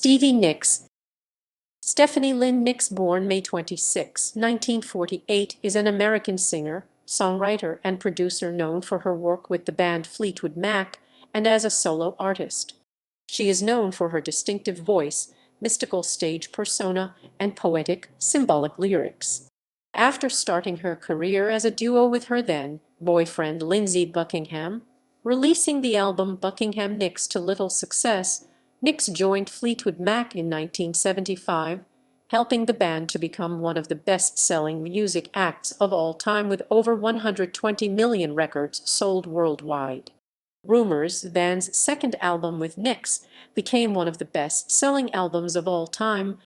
Stevie Nicks. Stephanie Lynn Nicks, born May 26, 1948, is an American singer, songwriter, and producer known for her work with the band Fleetwood Mac and as a solo artist. She is known for her distinctive voice, mystical stage persona, and poetic, symbolic lyrics. After starting her career as a duo with her then-boyfriend Lindsey Buckingham, releasing the album Buckingham Nicks to little success, Nicks joined Fleetwood Mac in 1975, helping the band to become one of the best-selling music acts of all time with over 120 million records sold worldwide. Rumours, the band's second album with Nicks, became one of the best-selling albums of all time.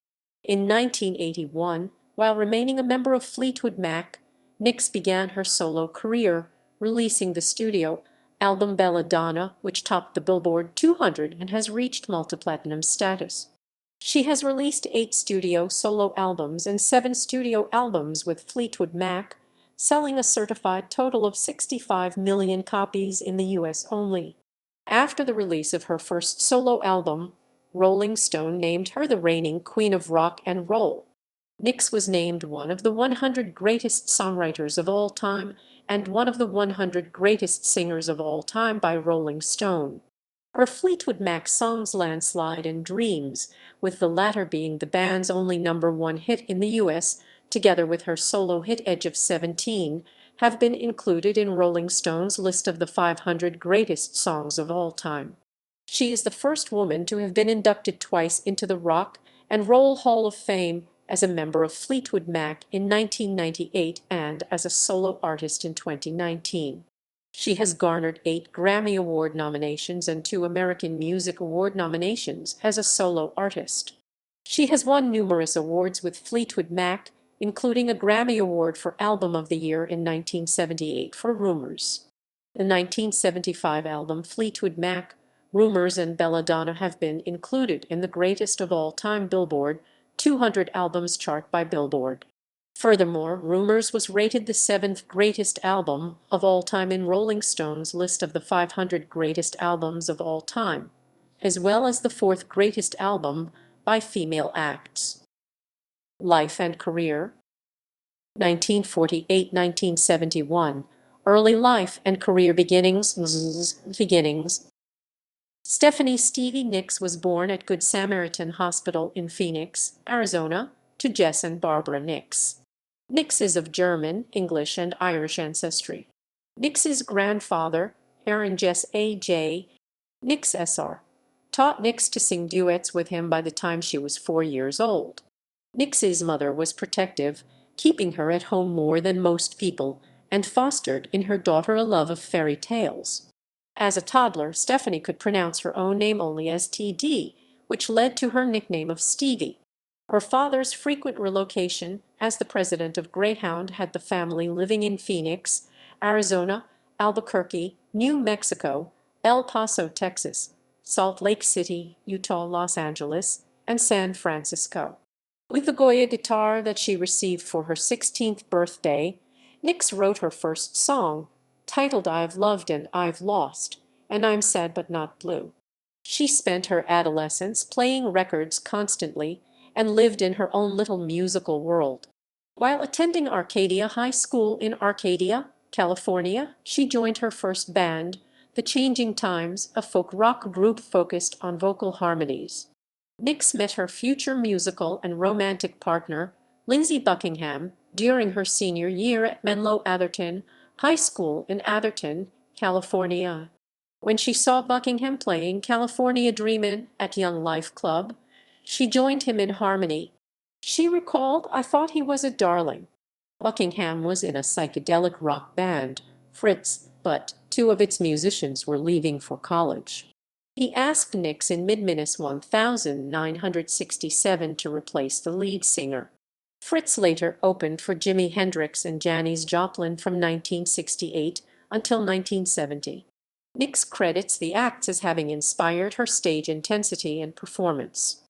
In 1981, while remaining a member of Fleetwood Mac, Nicks began her solo career, releasing the studio album Belladonna, which topped the Billboard 200 and has reached multiplatinum status. She has released 8 studio solo albums and 7 studio albums with Fleetwood Mac, selling a certified total of 65 million copies in the US only. After the release of her first solo album, Rolling Stone named her the reigning queen of rock and roll. Nicks was named one of the 100 greatest songwriters of all time and one of the 100 greatest singers of all time by Rolling Stone. Her Fleetwood Mac songs Landslide and Dreams, with the latter being the band's only #1 hit in the US, together with her solo hit Edge of 17, have been included in Rolling Stone's list of the 500 greatest songs of all time. She is the first woman to have been inducted twice into the Rock and Roll Hall of Fame, as a member of Fleetwood Mac in 1998 and as a solo artist in 2019. She has garnered 8 Grammy Award nominations and 2 American Music Award nominations as a solo artist. She has won numerous awards with Fleetwood Mac, including a Grammy Award for Album of the Year in 1978 for Rumours. The 1975 album Fleetwood Mac, Rumours and Bella Donna have been included in the Greatest of All Time Billboard 200 albums chart by Billboard. Furthermore, Rumours was rated the 7th greatest album of all time in Rolling Stone's list of the 500 greatest albums of all time, as well as the 4th greatest album by female acts. Life and career. 1948–1971. Early life and career beginnings. Stephanie Stevie Nicks was born at Good Samaritan Hospital in Phoenix, Arizona, to Jess and Barbara Nicks. Nicks is of German, English, and Irish ancestry. Nicks's grandfather, Aaron Jess A.J. Nicks Sr., taught Nicks to sing duets with him by the time she was 4 years old. Nicks's mother was protective, keeping her at home more than most people, and fostered in her daughter a love of fairy tales. As a toddler, Stephanie could pronounce her own name only as TD, which led to her nickname of Stevie. Her father's frequent relocation as the president of Greyhound had the family living in Phoenix, Arizona, Albuquerque, New Mexico, El Paso, Texas, Salt Lake City, Utah, Los Angeles, and San Francisco. With the Goya guitar that she received for her 16th birthday, Nicks wrote her first song, titled I've Loved and I've Lost, and I'm Sad But Not Blue. She spent her adolescence playing records constantly and lived in her own little musical world. While attending Arcadia High School in Arcadia, California, she joined her first band, The Changing Times, a folk rock group focused on vocal harmonies. Nicks met her future musical and romantic partner, Lindsey Buckingham, during her senior year at Menlo Atherton High School in Atherton, California. When she saw Buckingham playing California Dreamin' at Young Life Club, she joined him in harmony. She recalled, I thought he was a darling. Buckingham was in a psychedelic rock band, Fritz, but 2 of its musicians were leaving for college. He asked Nicks in mid-Minus 1967 to replace the lead singer. Fritz later opened for Jimi Hendrix and Janis Joplin from 1968 until 1970. Nicks credits the acts as having inspired her stage intensity and performance.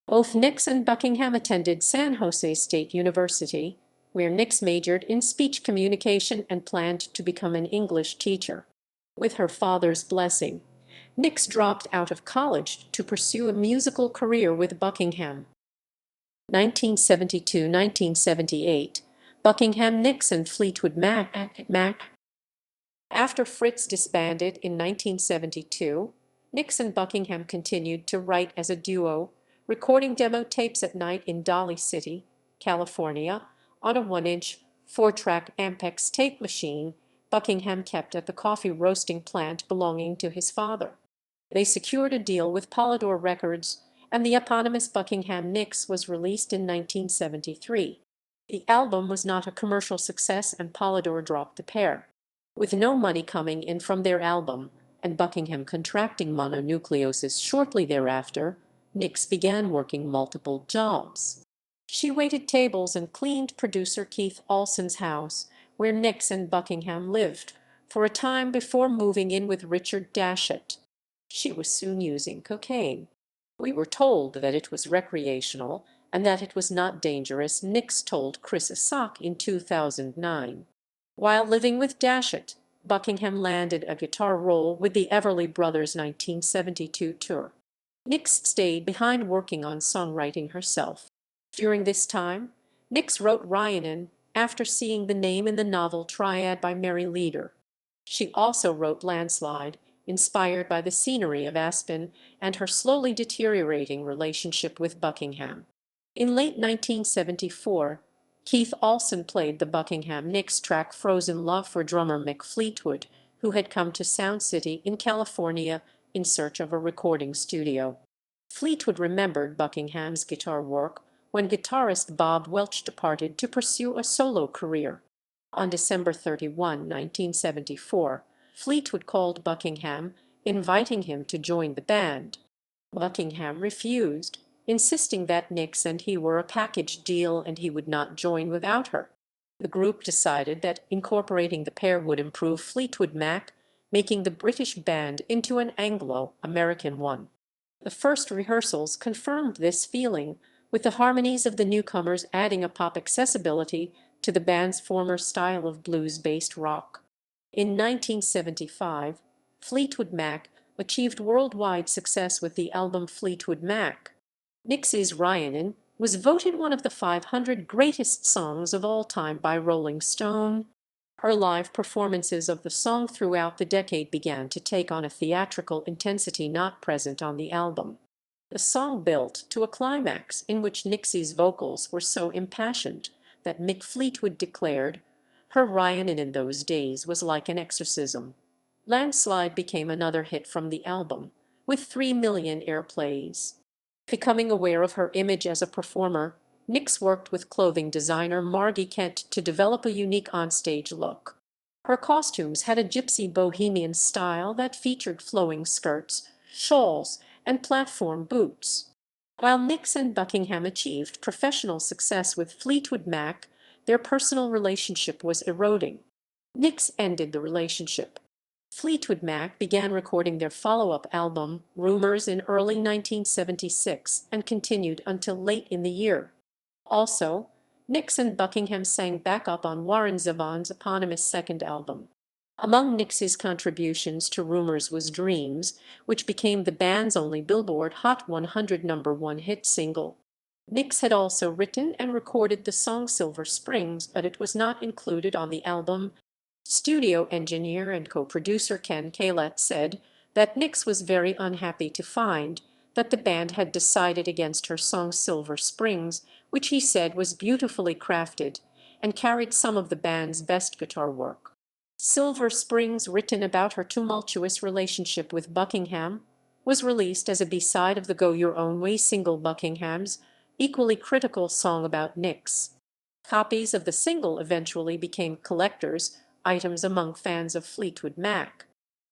Both Nicks and Buckingham attended San Jose State University, where Nicks majored in speech communication and planned to become an English teacher. With her father's blessing, Nicks dropped out of college to pursue a musical career with Buckingham. 1972–1978, Buckingham Nicks and Fleetwood Mac. After Fritz disbanded in 1972, Nicks and Buckingham continued to write as a duo, recording demo tapes at night in Dolly City, California, on a 1-inch, 4-track Ampex tape machine Buckingham kept at the coffee roasting plant belonging to his father. They secured a deal with Polydor Records, and the eponymous Buckingham Nicks was released in 1973. The album was not a commercial success and Polydor dropped the pair. With no money coming in from their album, and Buckingham contracting mononucleosis shortly thereafter, Nicks began working multiple jobs. She waited tables and cleaned producer Keith Olsen's house, where Nicks and Buckingham lived, for a time before moving in with Richard Dashett. She was soon using cocaine. We were told that it was recreational and that it was not dangerous, Nicks told Chris Isaac in 2009. While living with Dashett, Buckingham landed a guitar role with the Everly Brothers' 1972 tour. Nicks stayed behind working on songwriting herself. During this time, Nicks wrote Rhiannon after seeing the name in the novel Triad by Mary Leader. She also wrote Landslide, inspired by the scenery of Aspen and her slowly deteriorating relationship with Buckingham. In late 1974, Keith Olsen played the Buckingham Nicks track Frozen Love for drummer Mick Fleetwood, who had come to Sound City in California in search of a recording studio. Fleetwood remembered Buckingham's guitar work when guitarist Bob Welch departed to pursue a solo career. On December 31, 1974, Fleetwood called Buckingham, inviting him to join the band. Buckingham refused, insisting that Nicks and he were a package deal and he would not join without her. The group decided that incorporating the pair would improve Fleetwood Mac, making the British band into an Anglo-American one. The first rehearsals confirmed this feeling, with the harmonies of the newcomers adding a pop accessibility to the band's former style of blues-based rock. In 1975, Fleetwood Mac achieved worldwide success with the album Fleetwood Mac. Nicks's Rhiannon was voted one of the 500 greatest songs of all time by Rolling Stone. Her live performances of the song throughout the decade began to take on a theatrical intensity not present on the album. The song built to a climax in which Nicks's vocals were so impassioned that Mick Fleetwood declared, "Her Rhiannon in those days was like an exorcism." Landslide became another hit from the album, with 3 million airplays. Becoming aware of her image as a performer, Nicks worked with clothing designer Margie Kent to develop a unique onstage look. Her costumes had a gypsy bohemian style that featured flowing skirts, shawls, and platform boots. While Nicks and Buckingham achieved professional success with Fleetwood Mac, their personal relationship was eroding. Nicks ended the relationship. Fleetwood Mac began recording their follow-up album, Rumours, in early 1976 and continued until late in the year. Also, Nicks and Buckingham sang backup on Warren Zevon's eponymous second album. Among Nicks's contributions to Rumours was Dreams, which became the band's only Billboard Hot 100 #1 hit single. Nicks had also written and recorded the song Silver Springs, but it was not included on the album. Studio engineer and co-producer Ken Caillat said that Nicks was very unhappy to find that the band had decided against her song Silver Springs, which he said was beautifully crafted and carried some of the band's best guitar work. Silver Springs, written about her tumultuous relationship with Buckingham, was released as a B-side of the Go Your Own Way single Buckingham's equally critical song about Nicks. Copies of the single eventually became collectors' items among fans of Fleetwood Mac.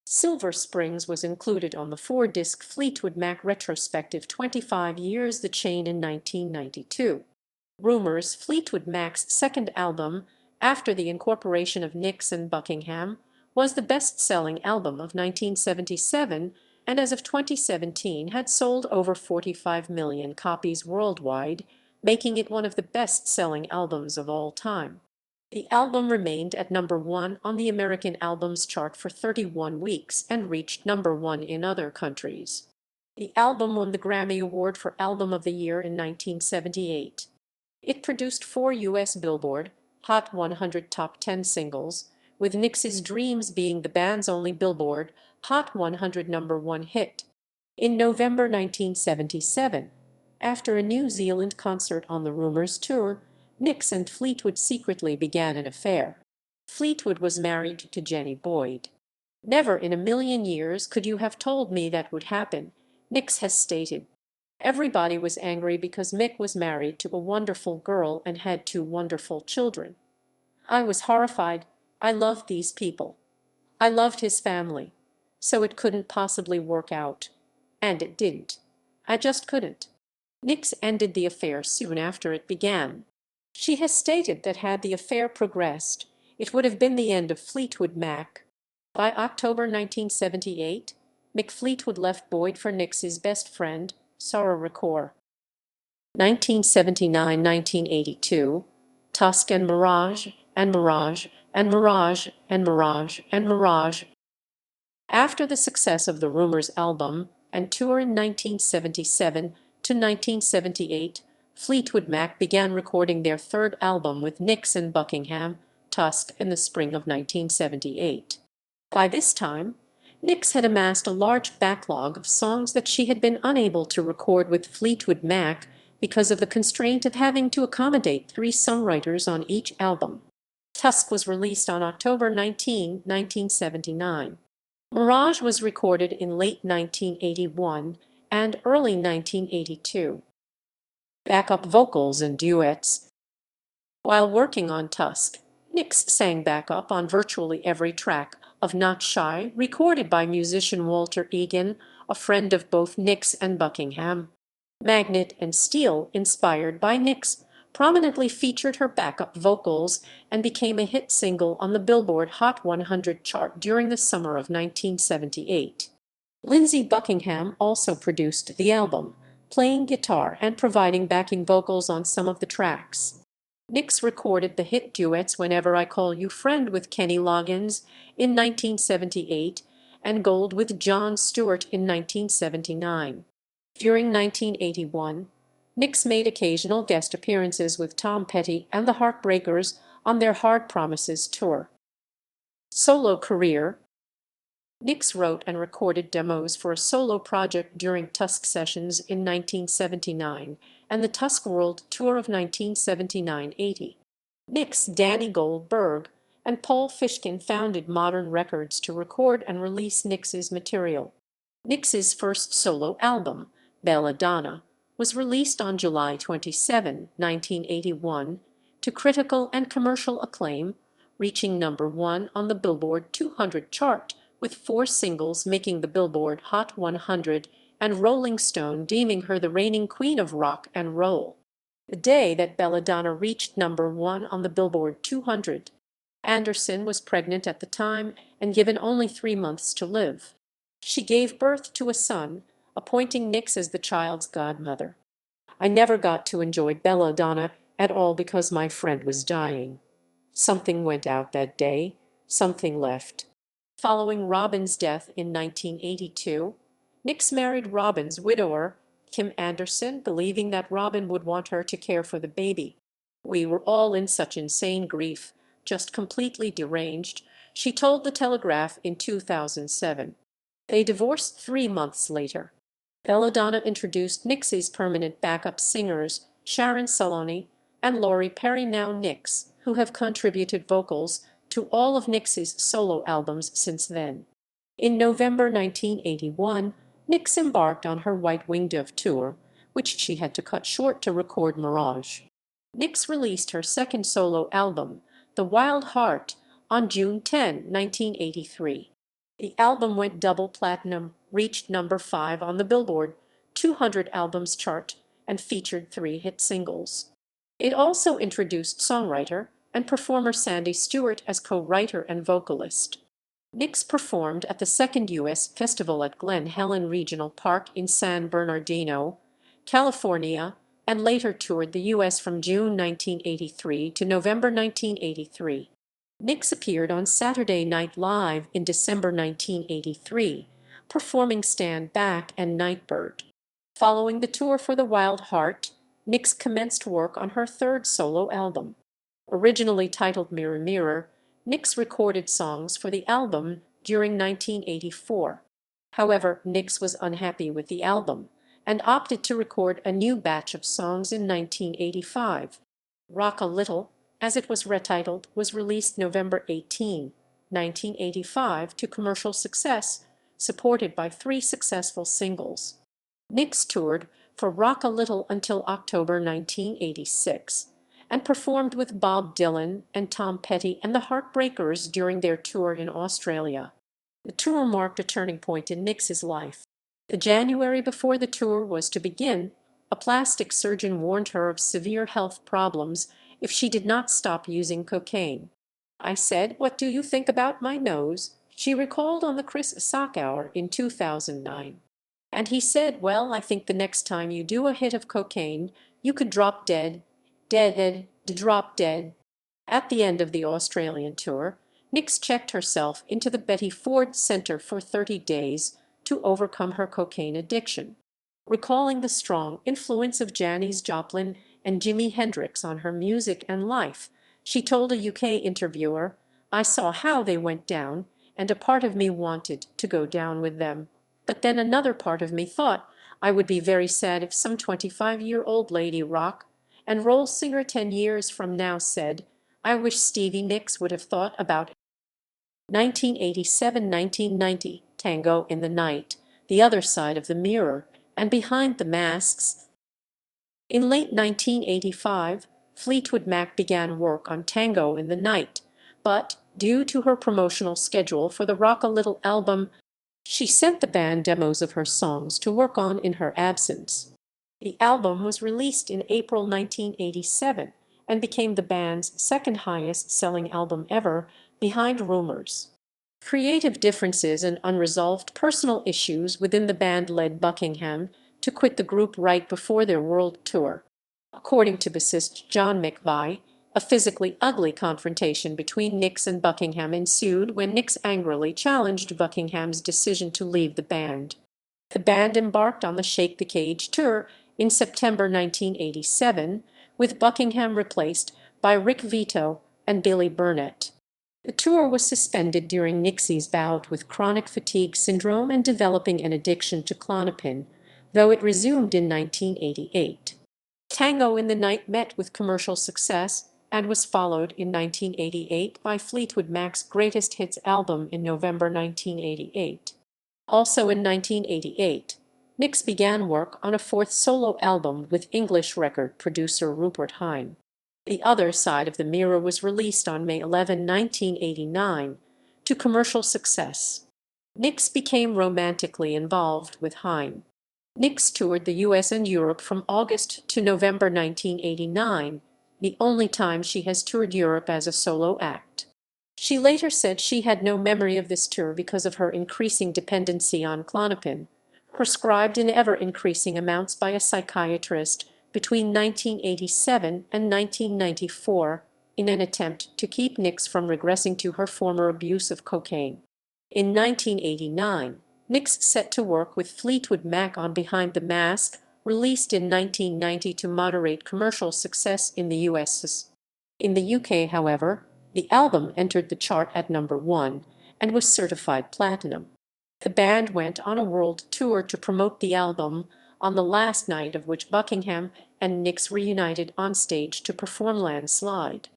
Silver Springs was included on the 4-disc Fleetwood Mac retrospective 25 Years the Chain in 1992. Rumours, Fleetwood Mac's second album after the incorporation of Nicks and Buckingham, was the best-selling album of 1977 and as of 2017 had sold over 45 million copies worldwide, making it one of the best-selling albums of all time. The album remained at number 1 on the American Albums Chart for 31 weeks and reached number 1 in other countries. The album won the Grammy Award for Album of the Year in 1978. It produced 4 U.S. Billboard Hot 100 Top 10 singles, with Nicks's Dreams being the band's only Billboard Hot 100 number 1 hit. In November 1977, after a New Zealand concert on the Rumours tour, Nicks and Fleetwood secretly began an affair. Fleetwood was married to Jenny Boyd. "Never in a million years could you have told me that would happen," Nicks has stated. "Everybody was angry because Mick was married to a wonderful girl and had 2 wonderful children. I was horrified. I loved these people. I loved his family. So it couldn't possibly work out. And it didn't. I just couldn't." Nicks ended the affair soon after it began. She has stated that had the affair progressed, it would have been the end of Fleetwood Mac. By October 1978, Mick Fleetwood left Boyd for Nicks's best friend, Sarah Ricoeur. 1979-1982, Tusk and Mirage, and Mirage, and Mirage, and Mirage, and Mirage. After the success of the Rumours album and tour in 1977 to 1978, Fleetwood Mac began recording their third album with Nicks and Buckingham, Tusk, in the spring of 1978. By this time, Nicks had amassed a large backlog of songs that she had been unable to record with Fleetwood Mac because of the constraint of having to accommodate 3 songwriters on each album. Tusk was released on October 19, 1979. Mirage was recorded in late 1981 and early 1982. Backup vocals and duets. While working on Tusk, Nicks sang backup on virtually every track of Not Shy, recorded by musician Walter Egan, a friend of both Nicks and Buckingham. Magnet and Steel, inspired by Nicks, prominently featured her backup vocals and became a hit single on the Billboard Hot 100 chart during the summer of 1978. Lindsey Buckingham also produced the album, playing guitar and providing backing vocals on some of the tracks. Nicks recorded the hit duets Whenever I Call You Friend with Kenny Loggins in 1978 and Gold with Jon Stewart in 1979. During 1981, Nicks made occasional guest appearances with Tom Petty and the Heartbreakers on their Hard Promises tour. Solo career. Nicks wrote and recorded demos for a solo project during Tusk sessions in 1979 and the Tusk World Tour of 1979-80. Nicks, Danny Goldberg, and Paul Fishkin founded Modern Records to record and release Nicks's material. Nicks's first solo album, Belladonna, was released on July 27, 1981, to critical and commercial acclaim, reaching number 1 on the Billboard 200 chart, with 4 singles making the Billboard Hot 100 and Rolling Stone deeming her the reigning queen of rock and roll. The day that Belladonna reached number 1 on the Billboard 200, Anderson was pregnant at the time and given only 3 months to live. She gave birth to a son, appointing Nicks as the child's godmother. "I never got to enjoy Belladonna at all because my friend was dying. Something went out that day, something left." Following Robin's death in 1982, Nicks married Robin's widower, Kim Anderson, believing that Robin would want her to care for the baby. "We were all in such insane grief, just completely deranged," she told The Telegraph in 2007. They divorced 3 months later. Belladonna introduced Nicks's permanent backup singers, Sharon Saloni and Laurie Perry, now Nicks, who have contributed vocals to all of Nicks's solo albums since then. In November 1981, Nicks embarked on her White Winged Dove tour, which she had to cut short to record Mirage. Nicks released her second solo album, The Wild Heart, on June 10, 1983. The album went double platinum, reached number 5 on the Billboard 200 albums chart, and featured 3 hit singles. It also introduced songwriter and performer Sandy Stewart as co-writer and vocalist. Nicks performed at the second U.S. festival at Glen Helen Regional Park in San Bernardino, California, and later toured the U.S. from June 1983 to November 1983. Nicks appeared on Saturday Night Live in December 1983, performing Stand Back and Nightbird. Following the tour for The Wild Heart, Nicks commenced work on her third solo album. Originally titled Mirror Mirror, Nicks recorded songs for the album during 1984. However, Nicks was unhappy with the album and opted to record a new batch of songs in 1985. Rock a Little, as it was retitled, was released November 18, 1985 to commercial success, supported by 3 successful singles. Nicks toured for Rock a Little until October 1986 and performed with Bob Dylan and Tom Petty and the Heartbreakers during their tour in Australia. The tour marked a turning point in Nicks's life. The January before the tour was to begin, a plastic surgeon warned her of severe health problems if she did not stop using cocaine. "I said, 'What do you think about my nose?'" she recalled on the Chris Sock Hour in 2009. "And he said, 'Well, I think the next time you do a hit of cocaine, you could drop dead, drop dead.'" At the end of the Australian tour, Nicks checked herself into the Betty Ford Center for 30 days to overcome her cocaine addiction. Recalling the strong influence of Janis Joplin and Jimi Hendrix on her music and life, she told a UK interviewer, "I saw how they went down, and a part of me wanted to go down with them. But then another part of me thought I would be very sad if some 25-year-old lady rock and roll singer 10 years from now said, 'I wish Stevie Nicks would have thought about it.'" 1987–1990, Tango in the Night, The Other Side of the Mirror, and Behind the Masks. In late 1985, Fleetwood Mac began work on Tango in the Night, but, due to her promotional schedule for the Rock a Little album, she sent the band demos of her songs to work on in her absence. The album was released in April 1987 and became the band's second highest-selling album ever, behind Rumours. Creative differences and unresolved personal issues within the band led Buckingham to quit the group right before their world tour. According to bassist John McVie, a physically ugly confrontation between Nicks and Buckingham ensued when Nicks angrily challenged Buckingham's decision to leave the band. The band embarked on the Shake the Cage tour in September 1987, with Buckingham replaced by Rick Vito and Billy Burnett. The tour was suspended during Nick's bout with chronic fatigue syndrome and developing an addiction to Klonopin, though it resumed in 1988. Tango in the Night met with commercial success and was followed in 1988 by Fleetwood Mac's Greatest Hits album in November 1988. Also in 1988, Nicks began work on a fourth solo album with English record producer Rupert Hine. The Other Side of the Mirror was released on May 11, 1989, to commercial success. Nicks became romantically involved with Hine. Nicks toured the U.S. and Europe from August to November 1989, the only time she has toured Europe as a solo act. She later said she had no memory of this tour because of her increasing dependency on Klonopin, prescribed in ever-increasing amounts by a psychiatrist between 1987 and 1994 in an attempt to keep Nicks from regressing to her former abuse of cocaine. In 1989, Nicks set to work with Fleetwood Mac on Behind the Mask, released in 1990 to moderate commercial success in the US. In the UK, however, the album entered the chart at number 1 and was certified platinum. The band went on a world tour to promote the album, on the last night of which Buckingham and Nicks reunited on stage to perform Landslide.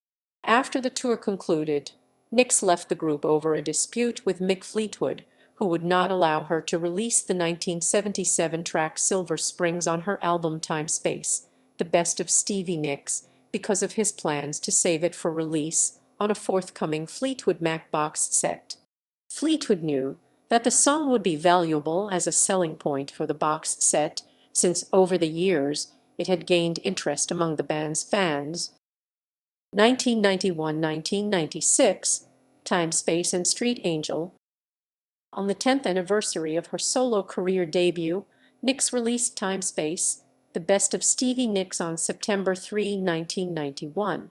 After the tour concluded, Nicks left the group over a dispute with Mick Fleetwood, who would not allow her to release the 1977 track Silver Springs on her album Time Space, the best of Stevie Nicks, because of his plans to save it for release on a forthcoming Fleetwood Mac box set. Fleetwood knew that the song would be valuable as a selling point for the box set, since over the years it had gained interest among the band's fans. 1991–1996, Time Space and Street Angel. On the 10th anniversary of her solo career debut, Nicks released Time Space, The Best of Stevie Nicks on September 3, 1991.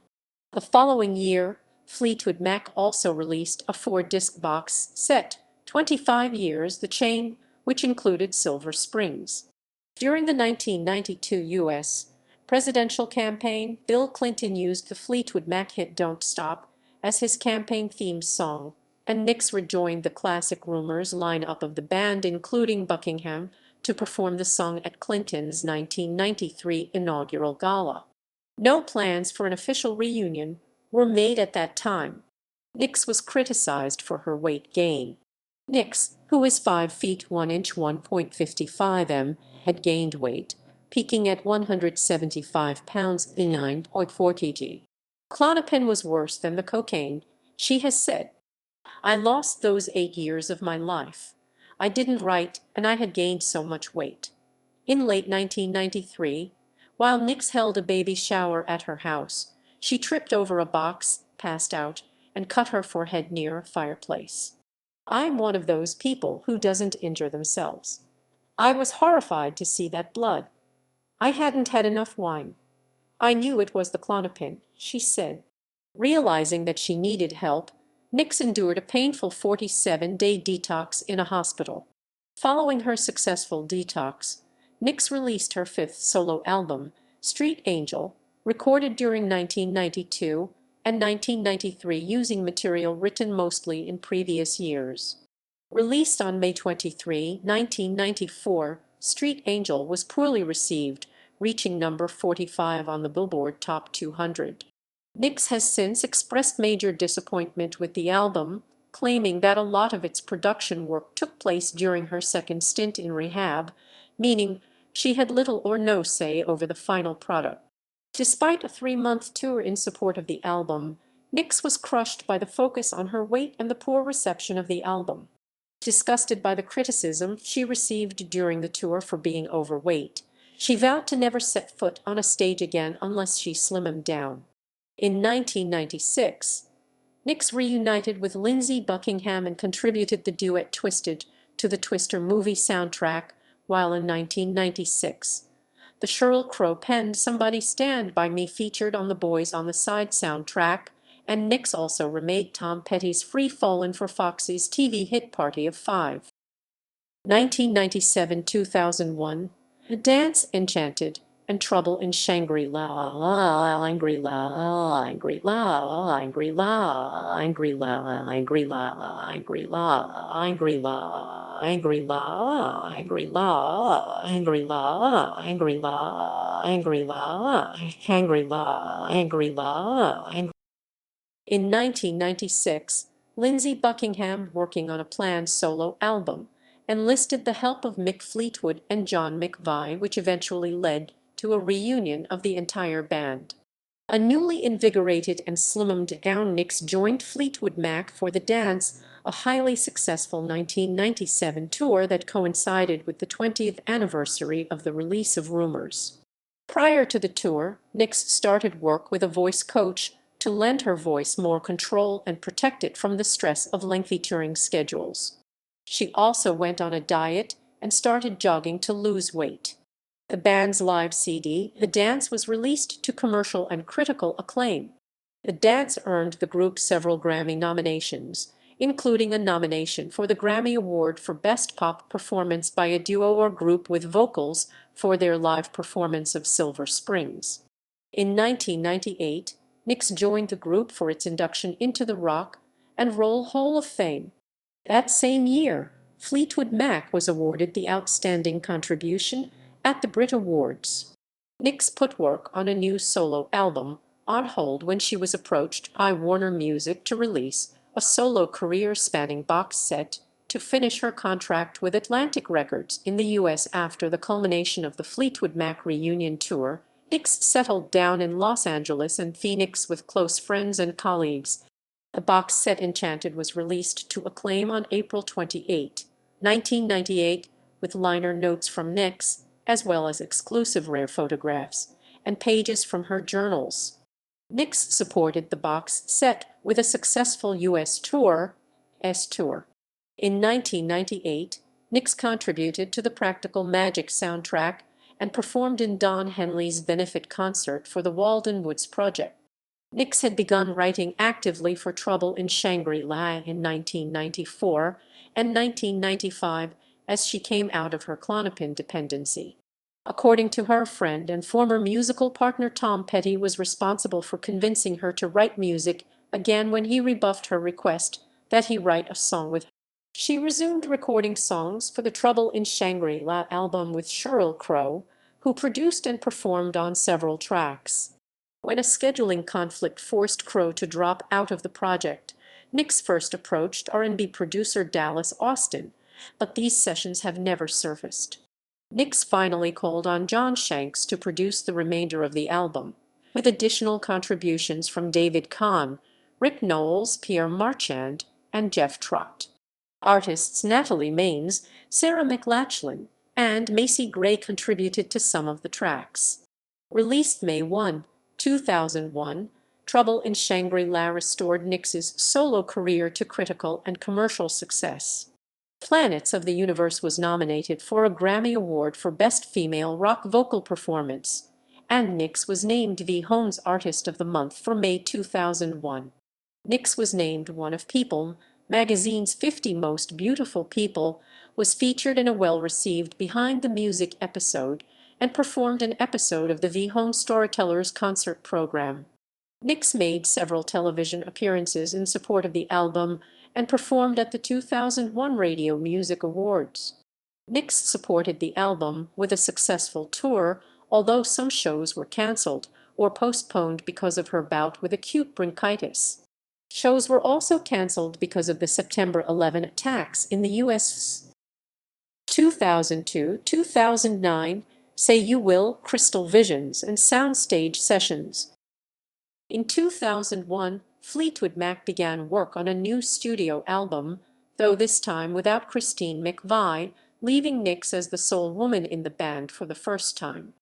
The following year, Fleetwood Mac also released a 4-disc box set, 25 Years the Chain, which included Silver Springs. During the 1992 U.S. presidential campaign, Bill Clinton used the Fleetwood Mac hit Don't Stop as his campaign theme song, and Nicks rejoined the classic Rumours lineup of the band, including Buckingham, to perform the song at Clinton's 1993 inaugural gala. No plans for an official reunion were made at that time. Nicks was criticized for her weight gain. Nicks, who is 5 feet 1 inch 1.55 m, had gained weight, peaking at 175 pounds in 9.4 kg. Klonopin was worse than the cocaine, she has said. I lost those 8 years of my life. I didn't write, and I had gained so much weight. In late 1993, while Nicks held a baby shower at her house, she tripped over a box, passed out, and cut her forehead near a fireplace. I'm one of those people who doesn't injure themselves. I was horrified to see that blood. I hadn't had enough wine. I knew it was the Klonopin, she said. Realizing that she needed help, Nicks endured a painful 47-day detox in a hospital. Following her successful detox, Nicks released her 5th solo album, Street Angel, recorded during 1992 and 1993 using material written mostly in previous years. Released on May 23, 1994, Street Angel was poorly received, reaching number 45 on the Billboard Top 200. Nicks has since expressed major disappointment with the album, claiming that a lot of its production work took place during her second stint in rehab, meaning she had little or no say over the final product. Despite a 3-month tour in support of the album, Nicks was crushed by the focus on her weight and the poor reception of the album. Disgusted by the criticism she received during the tour for being overweight, she vowed to never set foot on a stage again unless she slimmed down. In 1996, Nicks reunited with Lindsey Buckingham and contributed the duet Twisted to the Twister movie soundtrack, while in 1996, the Sheryl Crow penned Somebody Stand By Me featured on the Boys on the Side soundtrack, and Nicks also remade Tom Petty's Free Fallin' for Foxy's TV hit Party of Five. 1997-2001, Dance Enchanted, and Trouble in Shangri-La, Angri-La, Angri-La, Angri-La, Angri-La, Angri-La, Angri-La, Angri-La, Angri-La, Angri-La, Angri-La, Angri-La, Angri-La, Angri-La, Angri-La. In 1996, Lindsey Buckingham, working on a planned solo album, enlisted the help of Mick Fleetwood and John McVie, which eventually led to a reunion of the entire band. A newly invigorated and slimmed down Nicks joined Fleetwood Mac for the Dance, a highly successful 1997 tour that coincided with the 20th anniversary of the release of Rumours. Prior to the tour, Nicks started work with a voice coach to lend her voice more control and protect it from the stress of lengthy touring schedules. She also went on a diet and started jogging to lose weight. The band's live CD, The Dance, was released to commercial and critical acclaim. The Dance earned the group several Grammy nominations, including a nomination for the Grammy Award for Best Pop Performance by a Duo or Group with Vocals for their live performance of Silver Springs. In 1998, Nicks joined the group for its induction into the Rock and Roll Hall of Fame. That same year, Fleetwood Mac was awarded the Outstanding Contribution at the Brit Awards. Nicks put work on a new solo album on hold when she was approached by Warner Music to release a solo career-spanning box set to finish her contract with Atlantic Records in the U.S. After the culmination of the Fleetwood Mac reunion tour, Nicks settled down in Los Angeles and Phoenix with close friends and colleagues. The box set Enchanted was released to acclaim on April 28, 1998, with liner notes from Nicks, as well as exclusive rare photographs and pages from her journals. Nicks supported the box set with a successful U.S. tour, S Tour. In 1998, Nicks contributed to the Practical Magic soundtrack and performed in Don Henley's benefit concert for the Walden Woods Project. Nicks had begun writing actively for Trouble in Shangri-La in 1994 and 1995 as she came out of her Klonopin dependency. According to her friend and former musical partner Tom Petty was responsible for convincing her to write music again when he rebuffed her request that he write a song with her. She resumed recording songs for the Trouble in Shangri-La album with Sheryl Crow, who produced and performed on several tracks. When a scheduling conflict forced Crow to drop out of the project, Nicks first approached R&B producer Dallas Austin, but these sessions have never surfaced. Nicks finally called on John Shanks to produce the remainder of the album, with additional contributions from David Kahn, Rick Knowles, Pierre Marchand, and Jeff Trott. Artists Natalie Maines, Sarah McLachlan, and Macy Gray contributed to some of the tracks. Released May 1, 2001, Trouble in Shangri-La restored Nicks's solo career to critical and commercial success. Planets of the Universe was nominated for a Grammy Award for Best Female Rock Vocal Performance, and Nicks was named VH1's Artist of the Month for May 2001. Nicks was named one of People magazine's 50 Most Beautiful People, was featured in a well-received Behind the Music episode, and performed an episode of the VH1 Storytellers concert program. Nicks made several television appearances in support of the album and performed at the 2001 Radio Music Awards. Nicks supported the album with a successful tour, although some shows were canceled or postponed because of her bout with acute bronchitis. Shows were also canceled because of the September 11 attacks in the U.S. 2002-2009, Say You Will, Crystal Visions, and Soundstage Sessions. In 2001, Fleetwood Mac began work on a new studio album, though this time without Christine McVie, leaving Nicks as the sole woman in the band for the first time.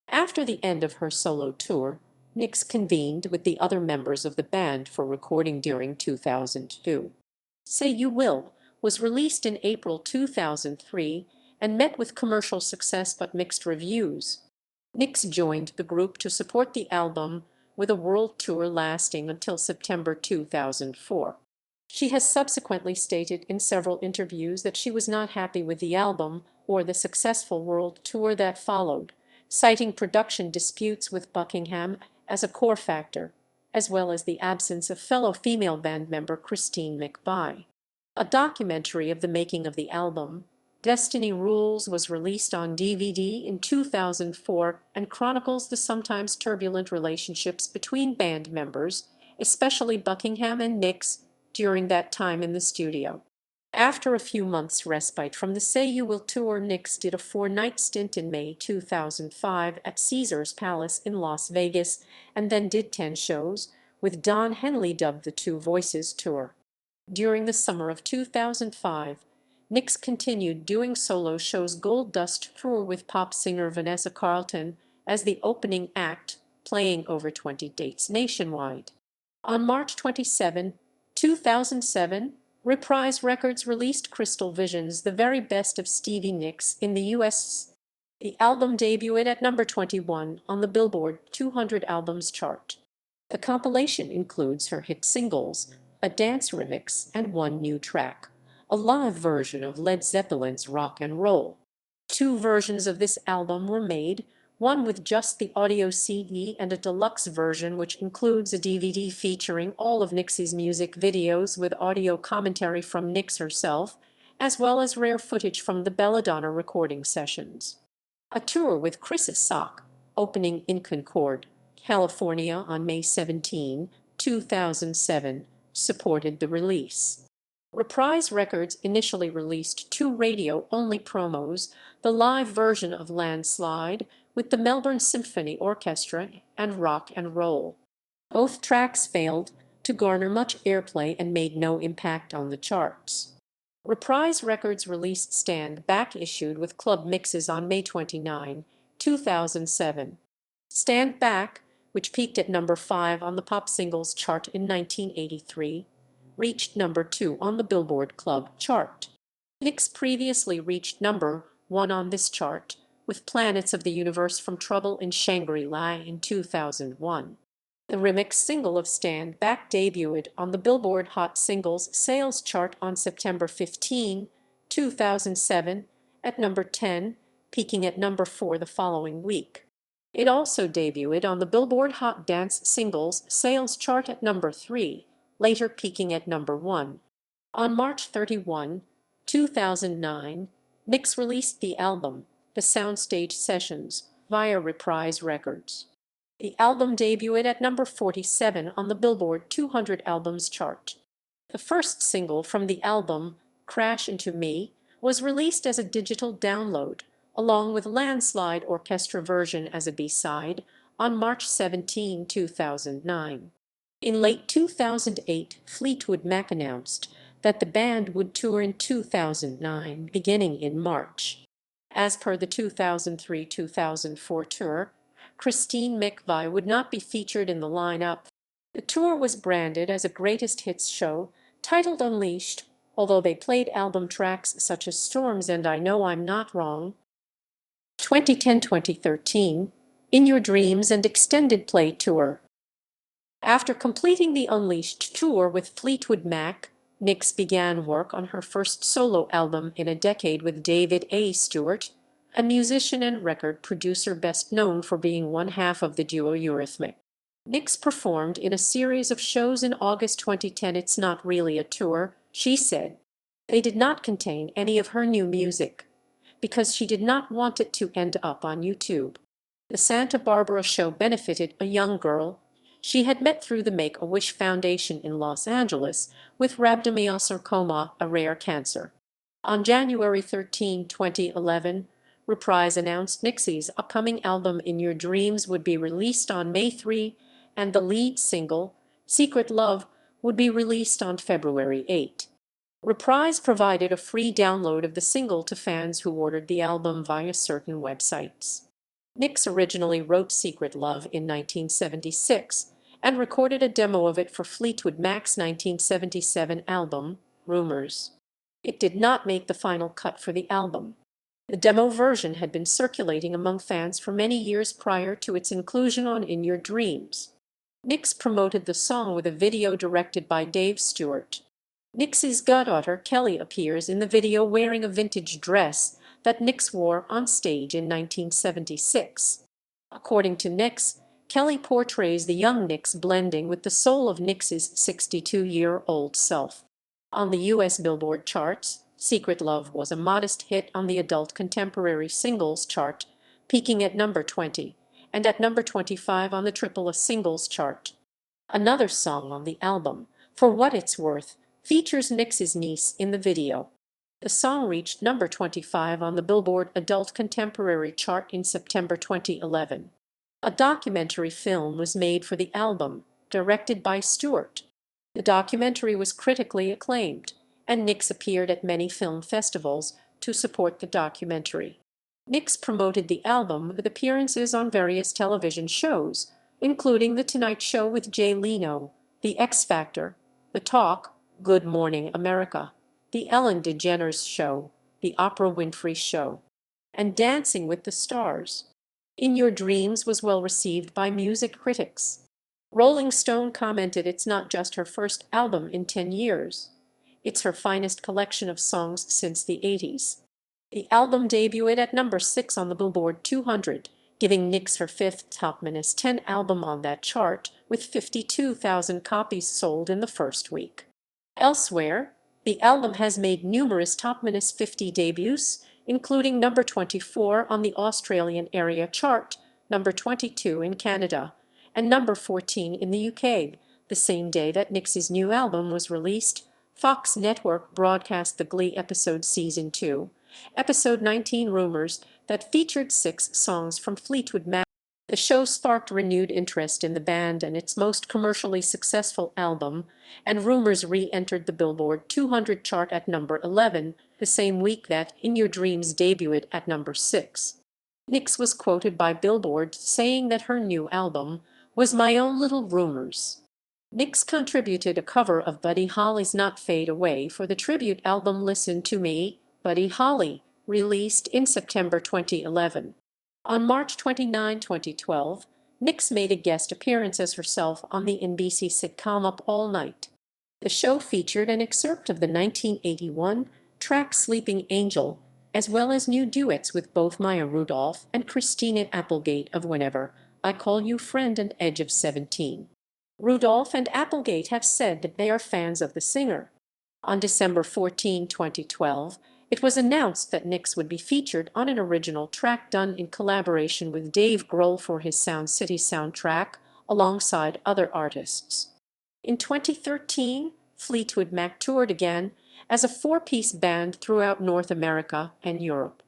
After the end of her solo tour, Nicks convened with the other members of the band for recording during 2002. Say You Will was released in April 2003 and met with commercial success but mixed reviews. Nicks joined the group to support the album with a world tour lasting until September 2004. She has subsequently stated in several interviews that she was not happy with the album or the successful world tour that followed, citing production disputes with Buckingham as a core factor, as well as the absence of fellow female band member Christine McVie. A documentary of the making of the album, Destiny Rules, was released on DVD in 2004 and chronicles the sometimes turbulent relationships between band members, especially Buckingham and Nicks, during that time in the studio. After a few months' respite from the Say You Will tour, Nicks did a 4-night stint in May 2005 at Caesars Palace in Las Vegas, and then did 10 shows, with Don Henley dubbed the Two Voices Tour. During the summer of 2005, Nicks continued doing solo shows Gold Dust Tour with pop singer Vanessa Carlton as the opening act, playing over 20 dates nationwide. On March 27, 2007, Reprise Records released Crystal Visions, the very best of Stevie Nicks, in the U.S. The album debuted at number 21 on the Billboard 200 Albums chart. The compilation includes her hit singles, a dance remix, and one new track, a live version of Led Zeppelin's Rock and Roll. 2 versions of this album were made, one with just the audio CD and a deluxe version which includes a DVD featuring all of Nicks's music videos with audio commentary from Nicks herself, as well as rare footage from the Belladonna recording sessions. A tour with Chris Sock, opening in Concord, California on May 17, 2007, supported the release. Reprise Records initially released 2 radio-only promos, the live version of Landslide with the Melbourne Symphony Orchestra and Rock and Roll. Both tracks failed to garner much airplay and made no impact on the charts. Reprise Records released Stand Back, issued with club mixes on May 29, 2007. Stand Back, which peaked at number 5 on the pop singles chart in 1983, reached number 2 on the Billboard Club chart. Nicks previously reached number 1 on this chart with Planets of the Universe from Trouble in Shangri-La in 2001. The remix single of Stand Back debuted on the Billboard Hot Singles Sales chart on September 15, 2007, at number 10, peaking at number 4 the following week. It also debuted on the Billboard Hot Dance Singles Sales chart at number 3, later peaking at number 1. On March 31, 2009, Nicks released the album, The Soundstage Sessions, via Reprise Records. The album debuted at number 47 on the Billboard 200 Albums chart. The first single from the album, Crash Into Me, was released as a digital download, along with Landslide orchestra version as a B-side, on March 17, 2009. In late 2008, Fleetwood Mac announced that the band would tour in 2009, beginning in March. As per the 2003-2004 tour, Christine McVie would not be featured in the lineup. The tour was branded as a greatest hits show, titled Unleashed, although they played album tracks such as Storms and I Know I'm Not Wrong. 2010-2013, In Your Dreams and Extended Play Tour. After completing the Unleashed tour with Fleetwood Mac, Nicks began work on her first solo album in a decade with David A. Stewart, a musician and record producer best known for being one half of the duo Eurythmics. Nicks performed in a series of shows in August 2010. It's not really a tour, she said. They did not contain any of her new music, because she did not want it to end up on YouTube. The Santa Barbara show benefited a young girl she had met through the Make-A-Wish Foundation in Los Angeles with rhabdomyosarcoma, a rare cancer. On January 13, 2011, Reprise announced Nicks's upcoming album In Your Dreams would be released on May 3, and the lead single, Secret Love, would be released on February 8. Reprise provided a free download of the single to fans who ordered the album via certain websites. Nicks originally wrote Secret Love in 1976 and recorded a demo of it for Fleetwood Mac's 1977 album, Rumours. It did not make the final cut for the album. The demo version had been circulating among fans for many years prior to its inclusion on In Your Dreams. Nicks promoted the song with a video directed by Dave Stewart. Nicks's goddaughter Kelly appears in the video wearing a vintage dress that Nicks wore on stage in 1976. According to Nicks, Kelly portrays the young Nicks blending with the soul of Nicks's 62-year-old self. On the U.S. Billboard charts, Secret Love was a modest hit on the adult contemporary singles chart, peaking at number 20, and at number 25 on the AAA singles chart. Another song on the album, For What It's Worth, features Nicks's niece in the video. The song reached number 25 on the Billboard Adult Contemporary chart in September 2011. A documentary film was made for the album, directed by Stewart. The documentary was critically acclaimed, and Nicks appeared at many film festivals to support the documentary. Nicks promoted the album with appearances on various television shows, including The Tonight Show with Jay Leno, The X Factor, The Talk, Good Morning America, The Ellen DeGeneres Show, The Oprah Winfrey Show, and Dancing with the Stars. In Your Dreams was well received by music critics. Rolling Stone commented it's not just her first album in 10 years. It's her finest collection of songs since the 80s. The album debuted at number 6 on the Billboard 200, giving Nicks her fifth top-10 album on that chart, with 52,000 copies sold in the first week. Elsewhere, the album has made numerous top-50 debuts, including number 24 on the Australian area chart, number 22 in Canada, and number 14 in the UK. The same day that Nicks's new album was released, Fox Network broadcast the Glee episode Season 2, Episode 19 Rumours, that featured 6 songs from Fleetwood Mac. The show sparked renewed interest in the band and its most commercially successful album, and Rumours re-entered the Billboard 200 chart at number 11, the same week that In Your Dreams debuted at number 6. Nicks was quoted by Billboard saying that her new album was my own little Rumours. Nicks contributed a cover of Buddy Holly's Not Fade Away for the tribute album Listen to Me, Buddy Holly, released in September 2011. On March 29, 2012, Nicks made a guest appearance as herself on the NBC sitcom Up All Night. The show featured an excerpt of the 1981 track Sleeping Angel, as well as new duets with both Maya Rudolph and Christina Applegate of Whenever I Call You Friend and Edge of 17. Rudolph and Applegate have said that they are fans of the singer. On December 14, 2012, it was announced that Nicks would be featured on an original track done in collaboration with Dave Grohl for his Sound City soundtrack, alongside other artists. In 2013, Fleetwood Mac toured again as a four-piece band throughout North America and Europe.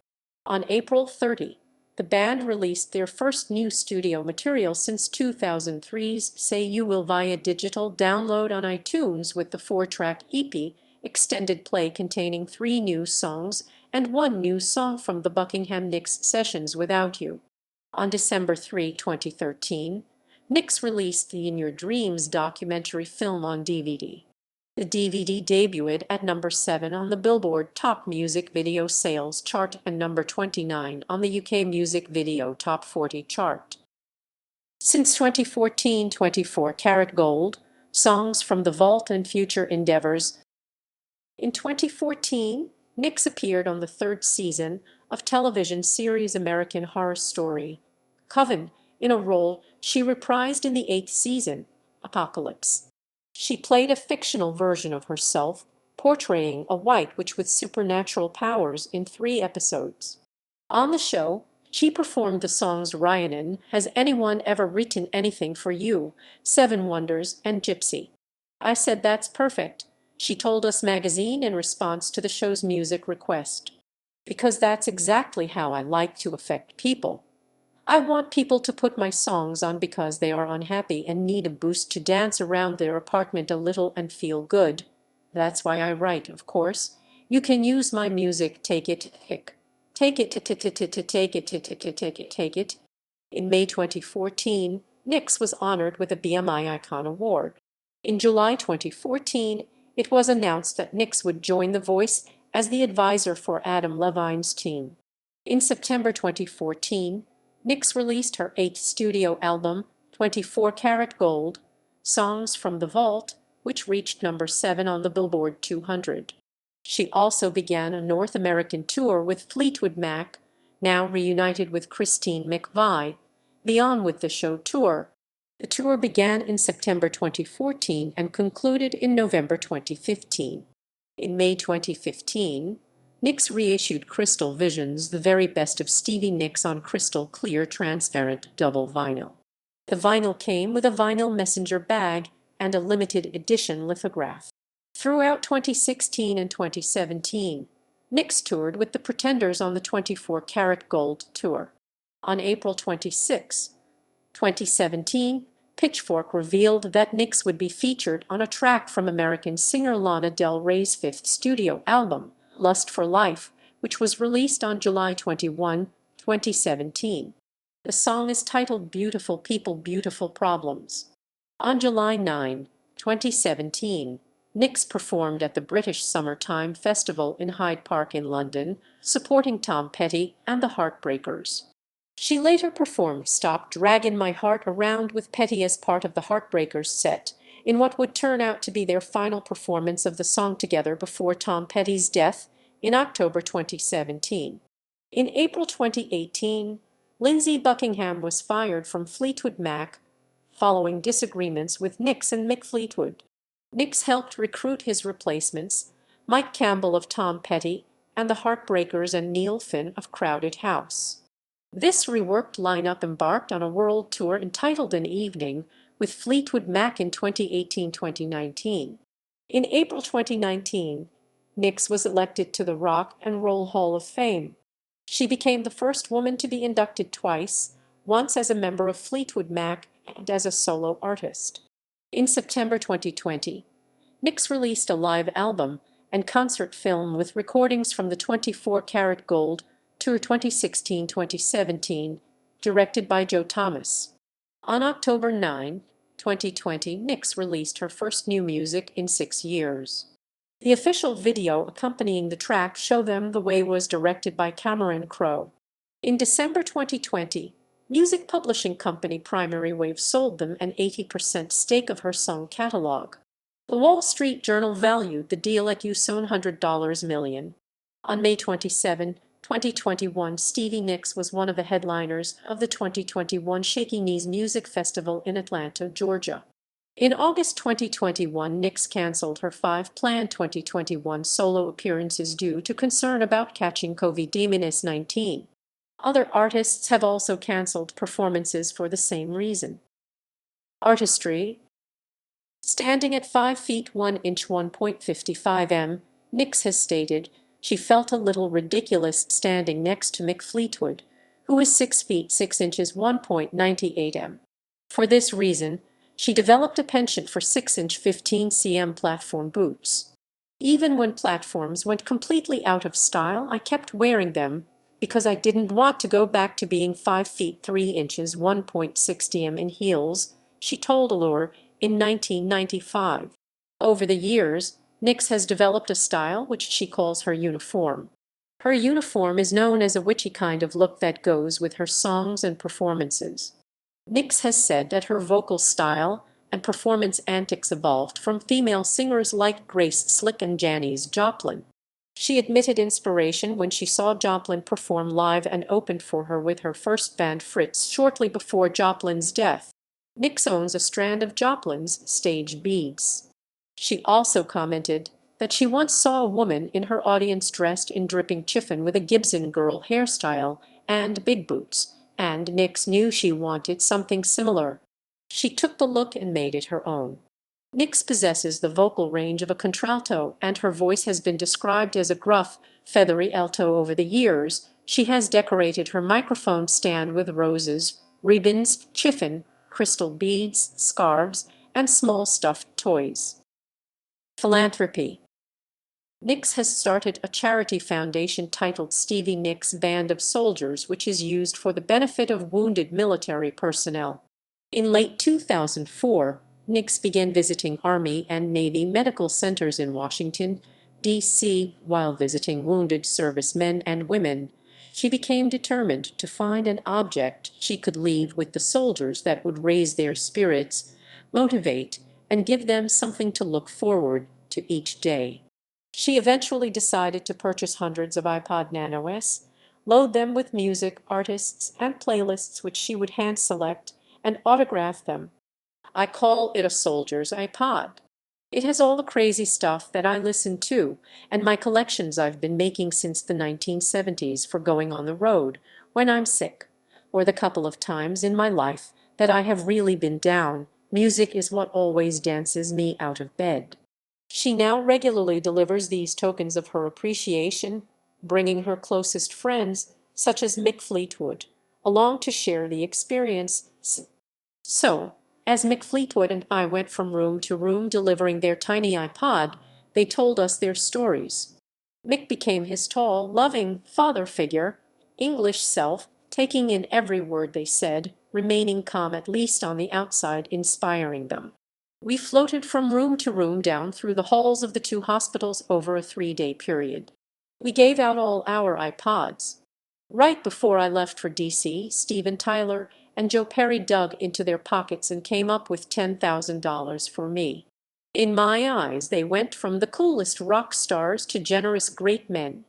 On April 30, the band released their first new studio material since 2003's Say You Will via digital download on iTunes, with the four-track EP extended play containing 3 new songs and 1 new song from the Buckingham Nicks sessions Without You. On December 3, 2013, Nicks released the In Your Dreams documentary film on DVD. The DVD debuted at number 7 on the Billboard Top Music Video Sales chart and number 29 on the UK Music Video Top 40 chart. Since 2014, 24 Karat Gold, Songs from the Vault and Future Endeavors. In 2014, Nicks appeared on the 3rd season of television series American Horror Story, Coven, in a role she reprised in the 8th season, Apocalypse. She played a fictional version of herself, portraying a white witch with supernatural powers in 3 episodes. On the show, she performed the songs Rhiannon, Has Anyone Ever Written Anything for You, 7 Wonders, and Gypsy. I said that's perfect, she told Us Magazine in response to the show's music request. Because that's exactly how I like to affect people. I want people to put my songs on because they are unhappy and need a boost to dance around their apartment a little and feel good. That's why I write, of course. You can use my music, take it, hick. Take it, take it. In May 2014, Nicks was honored with a Bmi Icon Award. In July 2014, it was announced that Nicks would join The Voice as the advisor for Adam Levine's team. In September 2014, Nicks released her 8th studio album, 24 Karat Gold, Songs from the Vault, which reached number 7 on the Billboard 200. She also began a North American tour with Fleetwood Mac, now reunited with Christine McVie, the On With the Show tour. The tour began in September 2014 and concluded in November 2015. In May 2015, Nicks reissued Crystal Visions, the very best of Stevie Nicks on crystal clear transparent double vinyl. The vinyl came with a vinyl messenger bag and a limited edition lithograph. Throughout 2016 and 2017, Nicks toured with the Pretenders on the 24 Karat Gold tour. On April 26, 2017, Pitchfork revealed that Nicks would be featured on a track from American singer Lana Del Rey's 5th studio album, Lust for Life, which was released on July 21, 2017. The song is titled Beautiful People, Beautiful Problems. On July 9, 2017, Nicks performed at the British Summertime Festival in Hyde Park in London, supporting Tom Petty and the Heartbreakers. She later performed Stop Draggin' My Heart Around with Petty as part of the Heartbreakers set, in what would turn out to be their final performance of the song together before Tom Petty's death in October 2017. In April 2018, Lindsey Buckingham was fired from Fleetwood Mac following disagreements with Nicks and Mick Fleetwood. Nicks helped recruit his replacements, Mike Campbell of Tom Petty and the Heartbreakers and Neil Finn of Crowded House. This reworked lineup embarked on a world tour entitled An Evening with Fleetwood Mac in 2018-2019. In April 2019, Nicks was elected to the Rock and Roll Hall of Fame. She became the first woman to be inducted twice, once as a member of Fleetwood Mac and as a solo artist. In September 2020, Nicks released a live album and concert film with recordings from the 24 Karat Gold Tour 2016-2017, directed by Joe Thomas. On October 9, 2020, Nicks released her first new music in 6 years. The official video accompanying the track, Show Them the Way, was directed by Cameron Crowe. In December 2020, music publishing company Primary Wave sold them an 80% stake of her song catalog. The Wall Street Journal valued the deal at $100 million. On May 27, 2021, Stevie Nicks was one of the headliners of the 2021 Shaky Knees Music Festival in Atlanta, Georgia. In August 2021, Nicks canceled her 5 planned 2021 solo appearances due to concern about catching COVID-19. Other artists have also canceled performances for the same reason. Artistry. Standing at 5 feet 1 inch 1.55 m, Nicks has stated she felt a little ridiculous standing next to Mick Fleetwood, who is 6 feet 6 inches 1.98 m. For this reason, she developed a penchant for 6-inch 15 cm platform boots. Even when platforms went completely out of style, I kept wearing them because I didn't want to go back to being 5 feet 3 inches 1.60 m in heels, she told Allure in 1995. Over the years, Nicks has developed a style which she calls her uniform. Her uniform is known as a witchy kind of look that goes with her songs and performances. Nicks has said that her vocal style and performance antics evolved from female singers like Grace Slick and Janis Joplin. She admitted inspiration when she saw Joplin perform live and opened for her with her first band Fritz shortly before Joplin's death. Nicks owns a strand of Joplin's stage beads. She also commented that she once saw a woman in her audience dressed in dripping chiffon with a Gibson girl hairstyle and big boots, and Nicks knew she wanted something similar. She took the look and made it her own. Nicks possesses the vocal range of a contralto, and her voice has been described as a gruff, feathery alto over the years. She has decorated her microphone stand with roses, ribbons, chiffon, crystal beads, scarves, and small stuffed toys. Philanthropy. Nicks has started a charity foundation titled Stevie Nicks Band of Soldiers, which is used for the benefit of wounded military personnel. In late 2004, Nicks began visiting Army and Navy medical centers in Washington, D.C. While visiting wounded servicemen and women, she became determined to find an object she could leave with the soldiers that would raise their spirits, motivate, and give them something to look forward to each day. She eventually decided to purchase hundreds of iPod Nano-S, load them with music, artists, and playlists which she would hand-select and autograph them. I call it a soldier's iPod. It has all the crazy stuff that I listen to, and my collections I've been making since the 1970s for going on the road when I'm sick, or the couple of times in my life that I have really been down. Music is what always dances me out of bed. She now regularly delivers these tokens of her appreciation, bringing her closest friends, such as Mick Fleetwood, along to share the experience. So, as Mick Fleetwood and I went from room to room delivering their tiny iPod, they told us their stories. Mick became his tall, loving father figure, English self, taking in every word they said, remaining calm at least on the outside, inspiring them. We floated from room to room down through the halls of the 2 hospitals over a 3-day period. We gave out all our iPods. Right before I left for D.C., Steven Tyler and Joe Perry dug into their pockets and came up with $10,000 for me. In my eyes, they went from the coolest rock stars to generous great men.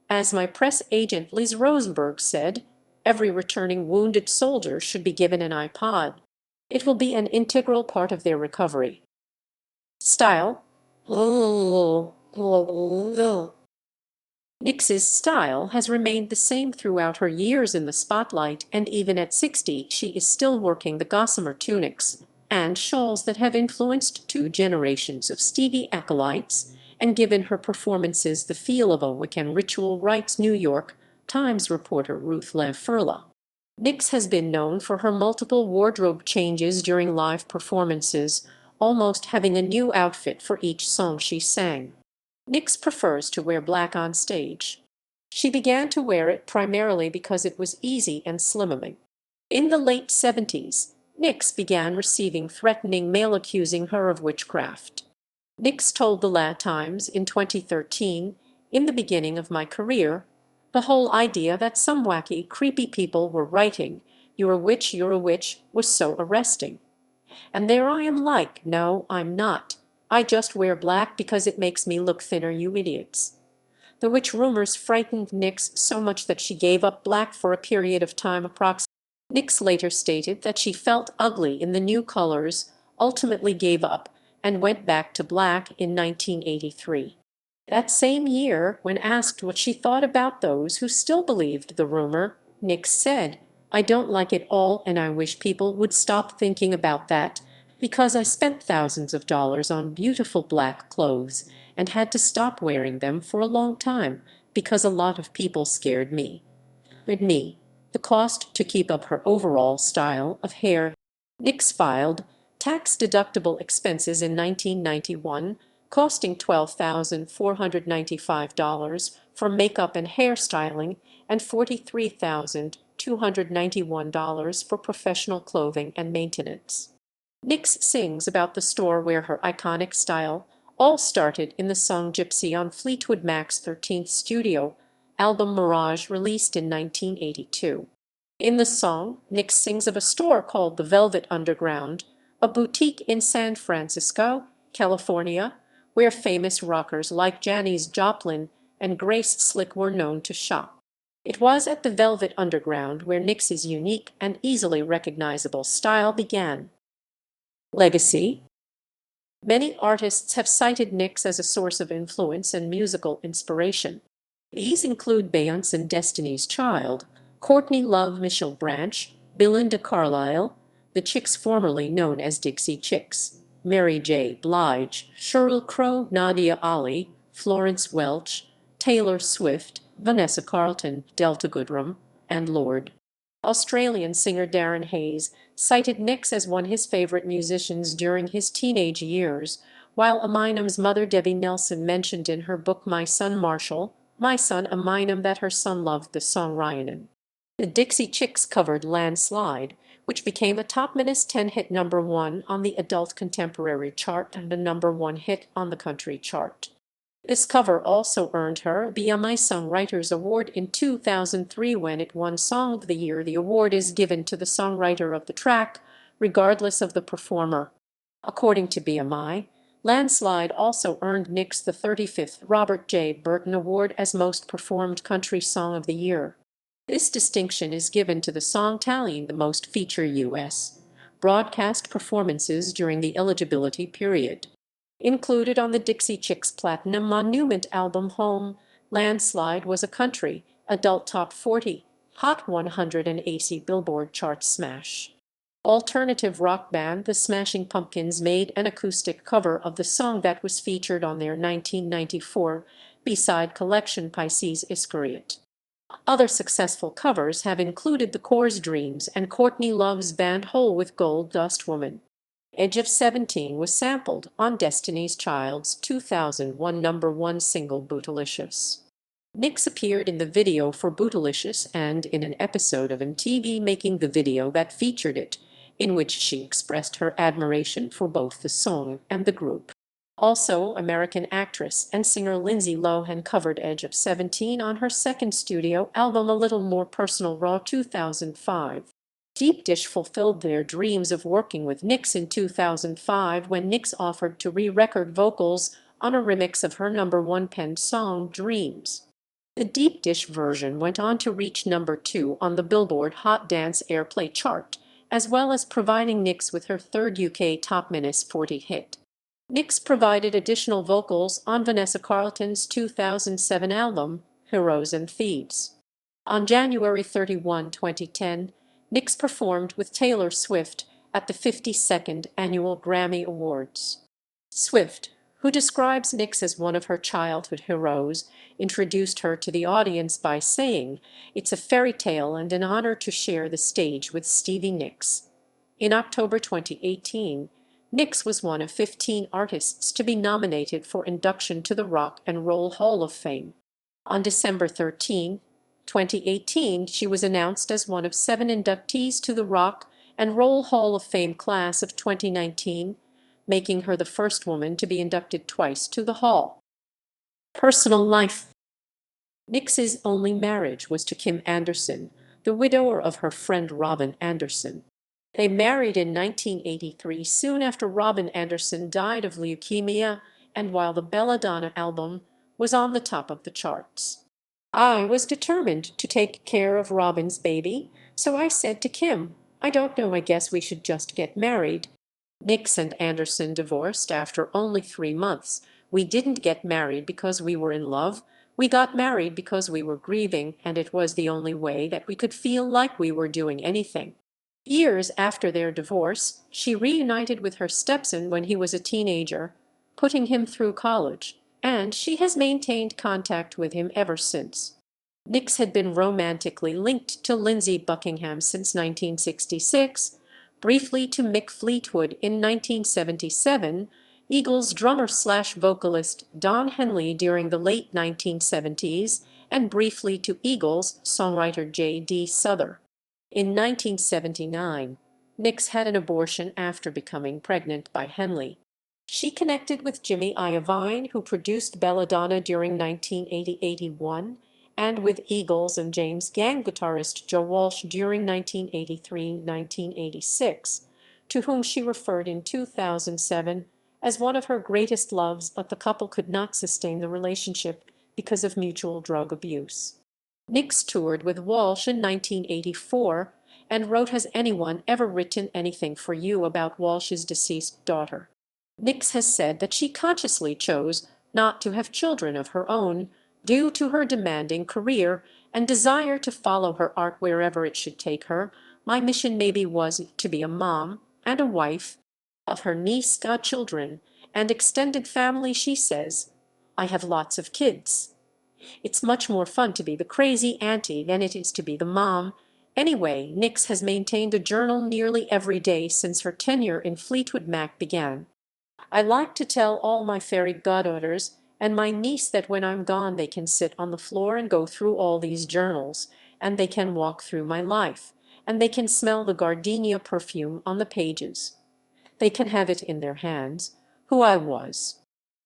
As my press agent Liz Rosenberg said, every returning wounded soldier should be given an iPod. It will be an integral part of their recovery. Style. Nicks's style has remained the same throughout her years in the spotlight, and even at 60 she is still working the gossamer tunics and shawls that have influenced 2 generations of Stevie acolytes and given her performances the feel of a Wiccan ritual, writes New York Times reporter Ruth Lev Furla. Nicks has been known for her multiple wardrobe changes during live performances, almost having a new outfit for each song she sang. Nicks prefers to wear black on stage. She began to wear it primarily because it was easy and slimming. In the late 70s, Nicks began receiving threatening mail accusing her of witchcraft. Nicks told the La Times in 2013, "In the beginning of my career, The whole idea that some wacky, creepy people were writing, you're a witch, was so arresting. And there I am like, no, I'm not. I just wear black because it makes me look thinner, you idiots. The witch rumors frightened Nicks so much that she gave up black for a period of time approximately. Nicks later stated that she felt ugly in the new colors, ultimately gave up, and went back to black in 1983. That same year, when asked what she thought about those who still believed the rumor, Nicks said, "I don't like it all and I wish people would stop thinking about that, because I spent thousands of dollars on beautiful black clothes and had to stop wearing them for a long time because a lot of people scared me." With me, the cost to keep up her overall style of hair. Nicks filed tax-deductible expenses in 1991, costing $12,495 for makeup and hairstyling and $43,291 for professional clothing and maintenance. Nicks sings about the store where her iconic style all started in the song Gypsy on Fleetwood Mac's 13th studio album Mirage, released in 1982. In the song, Nicks sings of a store called the Velvet Underground, a boutique in San Francisco, California, where famous rockers like Janis Joplin and Grace Slick were known to shop. It was at the Velvet Underground where Nicks's unique and easily recognizable style began. Legacy. Many artists have cited Nicks as a source of influence and musical inspiration. These include Beyonce and Destiny's Child, Courtney Love, Michelle Branch, Belinda Carlisle, the Chicks formerly known as Dixie Chicks, Mary J. Blige, Sheryl Crow, Nadia Ali, Florence Welch, Taylor Swift, Vanessa Carlton, Delta Goodrem, and Lorde. Australian singer Darren Hayes cited Nicks as one of his favorite musicians during his teenage years, while Eminem's mother Debbie Nelson mentioned in her book My Son Marshall, "My son Eminem," that her son loved the song Rhiannon. The Dixie Chicks covered Landslide, which became a top -10 hit #1 on the adult contemporary chart and a #1 hit on the country chart. This cover also earned her a Bmi Songwriters Award in 2003 when it won Song of the Year. The award is given to the songwriter of the track, regardless of the performer. According to Bmi, Landslide also earned Nicks the 35th Robert J. Burton Award as Most Performed Country Song of the Year. This distinction is given to the song tallying the most feature U.S. broadcast performances during the eligibility period. Included on the Dixie Chicks Platinum Monument album Home, Landslide was a country, adult top 40, Hot 100 and AC Billboard chart smash. Alternative rock band The Smashing Pumpkins made an acoustic cover of the song that was featured on their 1994 B-side collection Pisces Iscariot. Other successful covers have included The Core's Dreams and Courtney Love's band Hole with Gold Dust Woman. Edge of 17 was sampled on Destiny's Child's 2001 #1 single Bootylicious. Nicks appeared in the video for Bootylicious and in an episode of MTV Making the Video that featured it, in which she expressed her admiration for both the song and the group. Also, American actress and singer Lindsay Lohan covered Edge of 17 on her second studio album A Little More Personal Raw 2005. Deep Dish fulfilled their dreams of working with Nicks in 2005 when Nicks offered to re-record vocals on a remix of her #1 penned song Dreams. The Deep Dish version went on to reach #2 on the Billboard Hot Dance Airplay chart, as well as providing Nicks with her third UK top -40 hit. Nicks provided additional vocals on Vanessa Carlton's 2007 album Heroes and Thieves. On January 31, 2010, Nicks performed with Taylor Swift at the 52nd Annual Grammy Awards. Swift, who describes Nicks as one of her childhood heroes, introduced her to the audience by saying, "It's a fairy tale and an honor to share the stage with Stevie Nicks." In October 2018, Nicks was one of 15 artists to be nominated for induction to the Rock and Roll Hall of Fame. On December 13, 2018, she was announced as one of 7 inductees to the Rock and Roll Hall of Fame class of 2019, making her the first woman to be inducted twice to the hall. Personal life. Nicks's only marriage was to Kim Anderson, the widower of her friend Robin Anderson. They married in 1983 soon after Robin Anderson died of leukemia and while the Belladonna album was on the top of the charts. I was determined to take care of Robin's baby, so I said to Kim, I don't know, I guess we should just get married. Nicks and Anderson divorced after only 3 months. We didn't get married because we were in love. We got married because we were grieving, and it was the only way that we could feel like we were doing anything. Years after their divorce, she reunited with her stepson when he was a teenager, putting him through college, and she has maintained contact with him ever since. Nicks had been romantically linked to Lindsey Buckingham since 1966, briefly to Mick Fleetwood in 1977, Eagles drummer/vocalist Don Henley during the late 1970s, and briefly to Eagles songwriter J.D. Souther. In 1979, Nicks had an abortion after becoming pregnant by Henley. She connected with Bmi Icon, who produced Belladonna during 1980-81, and with Eagles and James Gang guitarist Joe Walsh during 1983-1986, to whom she referred in 2007 as one of her greatest loves, but the couple could not sustain the relationship because of mutual drug abuse. Nicks toured with Walsh in 1984 and wrote Has anyone ever written anything for you about Walsh's deceased daughter? Nicks has said that she consciously chose not to have children of her own due to her demanding career and desire to follow her art wherever it should take her. My mission maybe was to be a mom and a wife of her niece, godchildren, and extended family, she says. I have lots of kids. It's much more fun to be the crazy auntie than it is to be the mom. Anyway, Nicks has maintained a journal nearly every day since her tenure in Fleetwood Mac began. I like to tell all my fairy goddaughters and my niece that when I'm gone they can sit on the floor and go through all these journals, and they can walk through my life, and they can smell the gardenia perfume on the pages. They can have it in their hands, who I was.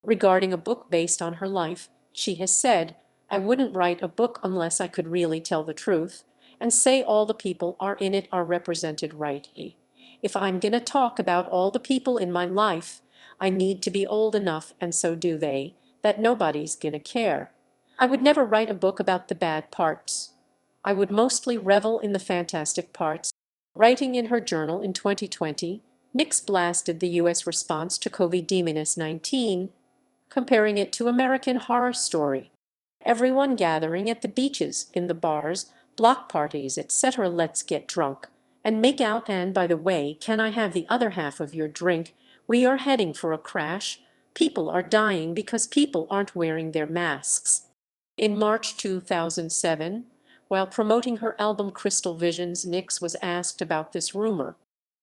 Regarding a book based on her life, she has said, I wouldn't write a book unless I could really tell the truth and say all the people are in it are represented rightly. If I'm going to talk about all the people in my life, I need to be old enough, and so do they, that nobody's going to care. I would never write a book about the bad parts. I would mostly revel in the fantastic parts. Writing in her journal in 2020, Nicks blasted the U.S. response to COVID-19, comparing it to American Horror Story. Everyone gathering at the beaches, in the bars, block parties, etc. Let's get drunk and make out, and by the way, can I have the other half of your drink? We are heading for a crash. People are dying because people aren't wearing their masks. In March 2007, while promoting her album Crystal Visions, Nicks was asked about this rumor.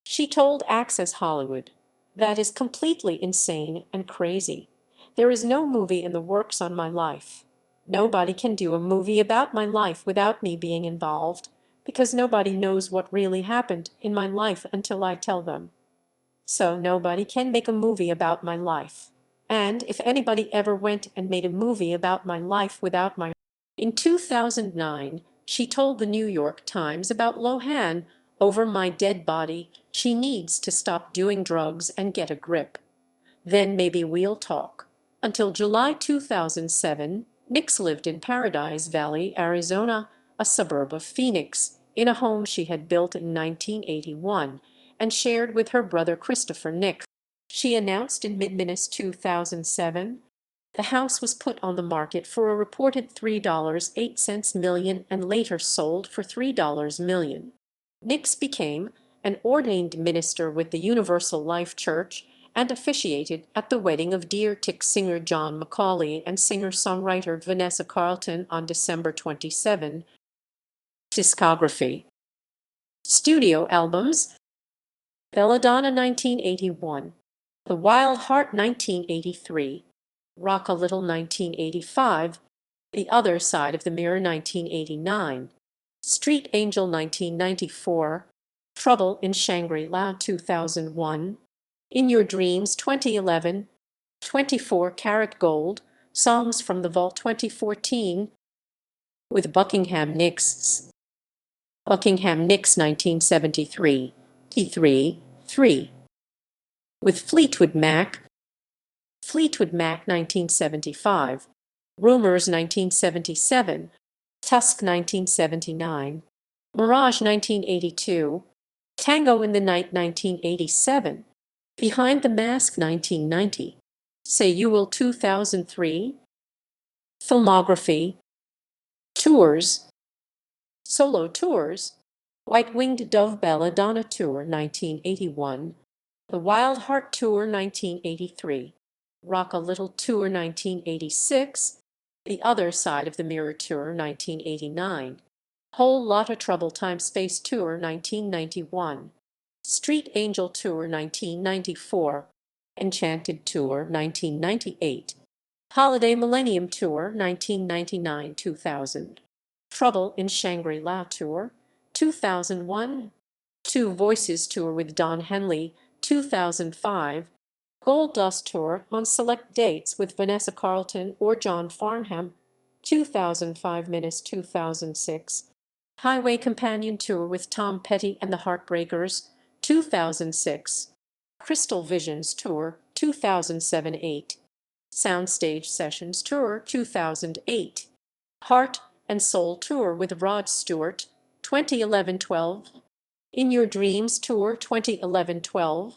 She told Access Hollywood, that is completely insane and crazy. There is no movie in the works on my life. Nobody can do a movie about my life without me being involved, because nobody knows what really happened in my life until I tell them. So nobody can make a movie about my life. And if anybody ever went and made a movie about my life without my... In 2009, she told the New York Times about Lohan, over my dead body, she needs to stop doing drugs and get a grip. Then maybe we'll talk. Until July 2007, Nicks lived in Paradise Valley, Arizona, a suburb of Phoenix, in a home she had built in 1981 and shared with her brother Christopher Nicks. She announced in mid-August 2007 the house was put on the market for a reported $3.08 million and later sold for $3 million. Nicks became an ordained minister with the Universal Life Church and officiated at the wedding of Dear Tick singer John Macaulay and singer-songwriter Vanessa Carlton on December 27. Discography. Studio albums: Belladonna 1981, The Wild Heart 1983, Rock a Little 1985, The Other Side of the Mirror 1989, Street Angel 1994, Trouble in Shangri-La 2001, In Your Dreams 2011, 24 Karat Gold, Songs from the Vault 2014, with Buckingham Nicks. Buckingham Nicks 1973, T3, with Fleetwood Mac. Fleetwood Mac 1975, Rumours 1977, Tusk 1979, Mirage 1982, Tango in the Night 1987, Behind the Mask 1990, Say You Will 2003, Filmography, Tours, Solo Tours, White-Winged Dove Belladonna Tour 1981, The Wild Heart Tour 1983, Rock a Little Tour 1986, The Other Side of the Mirror Tour 1989, Whole Lotta Trouble Time Space Tour 1991, Street Angel Tour 1994, Enchanted Tour 1998, Holiday Millennium Tour 1999-2000, Trouble in Shangri-La Tour 2001, Two Voices Tour with Don Henley 2005, Gold Dust Tour on select dates with Vanessa Carlton or John Farnham 2005-2006, Highway Companion Tour with Tom Petty and the Heartbreakers 2006, Crystal Visions Tour 2007-8, Soundstage Sessions Tour 2008, Heart and Soul Tour with Rod Stewart 2011-12, In Your Dreams Tour 2011-12,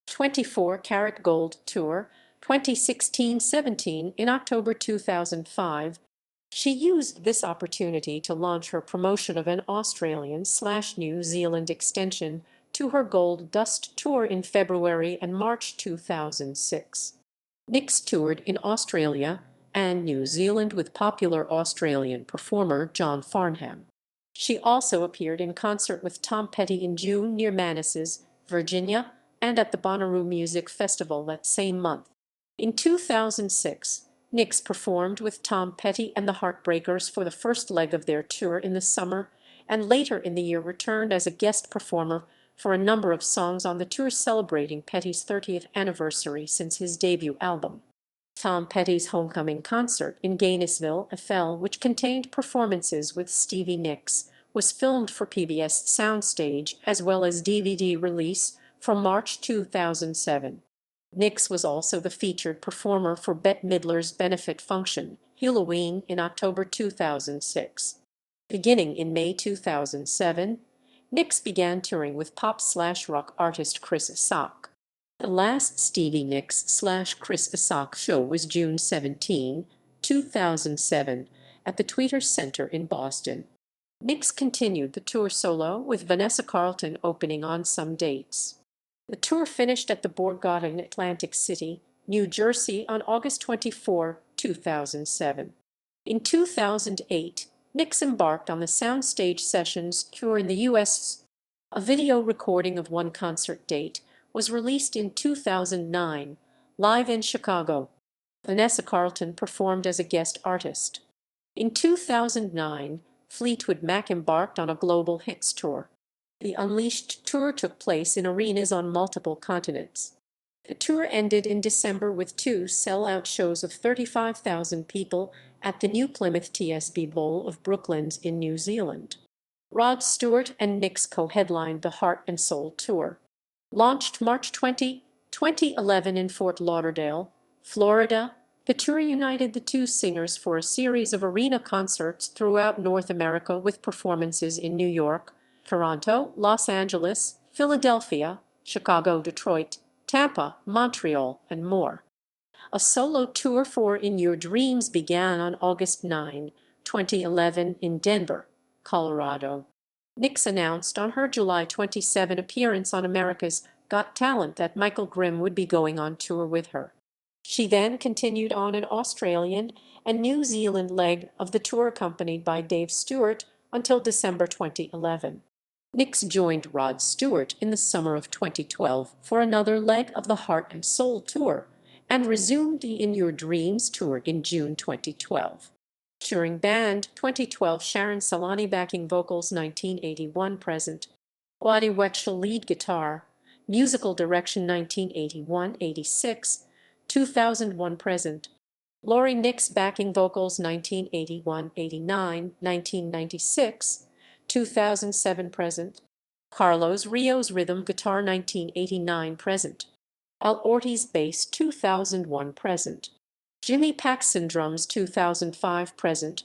24 Karat Gold Tour 2016-17. In October 2005, she used this opportunity to launch her promotion of an Australian/New Zealand extension to her Gold Dust Tour in February and March 2006. Nicks toured in Australia and New Zealand with popular Australian performer John Farnham. She also appeared in concert with Tom Petty in June near Manassas, Virginia, and at the Bonnaroo Music Festival that same month. In 2006, Nicks performed with Tom Petty and the Heartbreakers for the first leg of their tour in the summer, and later in the year returned as a guest performer for a number of songs on the tour celebrating Petty's 30th anniversary since his debut album. Tom Petty's homecoming concert in Gainesville, FL, which contained performances with Stevie Nicks, was filmed for PBS Soundstage as well as DVD release from March 2007. Nicks was also the featured performer for Bette Midler's benefit function, Halloween, in October 2006. Beginning in May 2007, Nicks began touring with pop/rock artist Chris Isaak. The last Stevie Nicks/Chris Isaak show was June 17, 2007, at the Tweeter Center in Boston. Nicks continued the tour solo, with Vanessa Carlton opening on some dates. The tour finished at the Borgata in Atlantic City, New Jersey on August 24, 2007. In 2008, Nicks embarked on the Soundstage Sessions tour in the U.S. A video recording of one concert date was released in 2009, live in Chicago. Vanessa Carlton performed as a guest artist. In 2009, Fleetwood Mac embarked on a global Hex Tour. The Unleashed tour took place in arenas on multiple continents. The tour ended in December with two sell-out shows of 35,000 people at the New Plymouth TSB Bowl of Brooklands in New Zealand. Rod Stewart and Nicks co-headlined the Heart and Soul Tour. Launched March 20, 2011 in Fort Lauderdale, Florida, the tour united the two singers for a series of arena concerts throughout North America with performances in New York, Toronto, Los Angeles, Philadelphia, Chicago, Detroit, Tampa, Montreal, and more. A solo tour for In Your Dreams began on August 9, 2011 in Denver, Colorado. Nicks announced on her July 27 appearance on America's Got Talent that Michael Grimm would be going on tour with her. She then continued on an Australian and New Zealand leg of the tour accompanied by Dave Stewart until December 2011. Nicks joined Rod Stewart in the summer of 2012 for another leg of the Heart and Soul Tour and resumed the In Your Dreams tour in June 2012. Touring band 2012 Sharon Salani backing vocals 1981 present, Waddy Wetchel lead guitar, musical direction 1981-86, 2001 present, Lynn Nicks backing vocals 1981-89, 1996, 2007-present. Carlos Rios rhythm guitar 1989-present. Al Ortiz bass 2001-present. Jimmy Paxson drums 2005-present.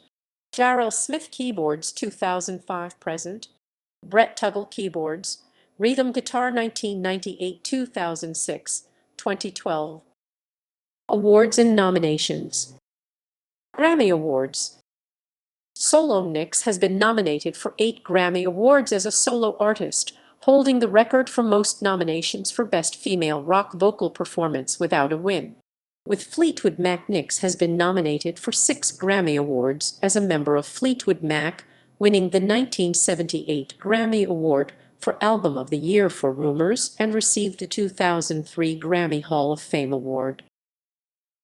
Jarrell Smith keyboards 2005-present. Brett Tuggle keyboards. Rhythm guitar 1998-2006, 2012. Awards and nominations. Grammy Awards. Solo Nicks has been nominated for 8 Grammy Awards as a solo artist, holding the record for most nominations for Best Female Rock Vocal Performance without a win. With Fleetwood Mac, Nicks has been nominated for 6 Grammy Awards as a member of Fleetwood Mac, winning the 1978 Grammy Award for Album of the Year for Rumours and received the 2003 Grammy Hall of Fame Award.